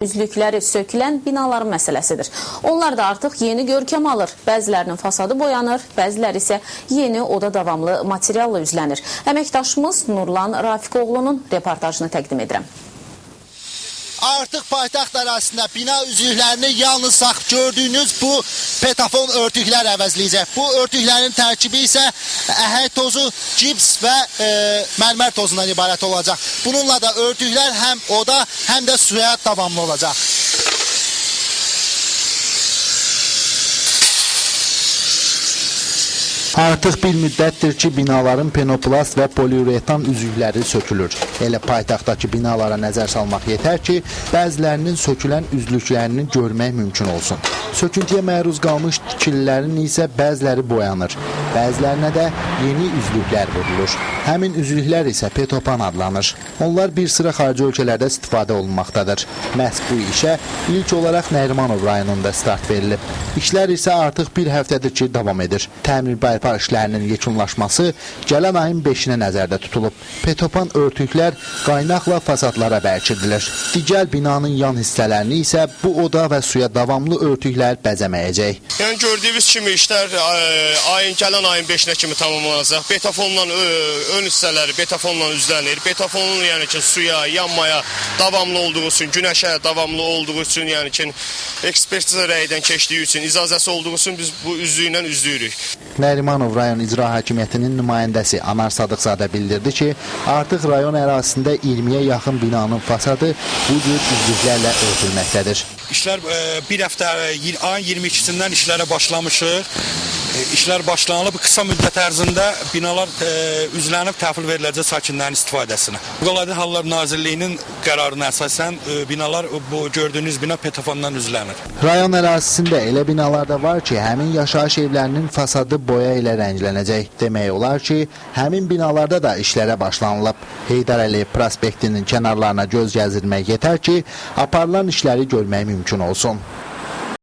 Üzlükləri sökülən binaların məsələsidir. Onlar da artıq yeni görkəm alır. Bəzilərinin fasadı boyanır, bəziləri isə yeni oda davamlı materialla üzlənir. Əməkdaşımız Nurlan Rafiqoğlu'nun reportajını təqdim edirəm. Artıq paytaxt ərazisində bina üzüklərini yalnız sağ gördüyünüz bu petafon örtüklər əvəzləyəcək. Bu örtüklərin tərkibi isə əhəng tozu, gips və mərmər tozundan ibarət olacaq. Bununla da örtüklər həm oda, həm də suya davamlı olacaq. Artıq bir müddətdir ki, binaların penoplast və poliuretan üzükləri sökülür. Elə paytaxtdakı binalara nəzər salmaq yetər ki, bəzilərinin sökülən üzlüklərini görmək mümkün olsun. Söküntüyə məruz qalmış tikililərin isə bəziləri boyanır, bəzilərinə də yeni üzlüklər vurulur. Həmin üzlüklər isə petopan adlanır. Onlar bir sıra xarici ölkələrdə istifadə olunmaqdadır. Məhz bu işə ilk olaraq Nərimanov rayonunda start verilib. İşlər isə artıq bir həftədir ki, davam edir. Təmir bərpa işlərinin yekunlaşması gələn ayın 5-nə nəzərdə tutulub. Petopan örtüklər qaynaqla fasadlara bərkidilir. Digər binanın yan hissələrini isə bu oda və suya davamlı örtüklər bəzəməyəcək. Yəni gördüyünüz kimi işlər gələn ayın 5-nə kimi tamamlanacaq. Betafonla ön hissələri betafonla üzlənir. Betafonun yəni ki suya, yanmaya davamlı olduğu üçün, günəşə davamlı olduğu üçün, yəni ki ekspertiza rəyidən keçdiyi üçün, icazəsi olduğu üçün biz bu üzlüklə üzlüyürük. Nərimanov rayon icra hakimiyyətinin nümayəndəsi Anar Sadıqzadə bildirdi ki, artıq rayon ərazisində 20-yə yaxın binanın fasadı bu cür üzlüklərlə örtülməkdədir. İşlər bir həftə ayın 22-sindən işlərə başlamışıq. İşlər başlanılıb, qısa müddət ərzində binalar üzlənib təhvil veriləcək sakinlərin istifadəsinə. Fövqəladə Hallar Nazirliyinin qərarına əsasən binalar, bu gördüyünüz bina petofandan üzlənir. Rayon ərazisində elə binalar da var ki, həmin yaşayış evlərinin fasadı boya ilə rənglənəcək. Demək olar ki, həmin binalarda da işlərə başlanılıb. Heydər Əliyev prospektinin kənarlarına göz gəzdirmək yetər ki, aparılan işləri görmək mümkün olsun.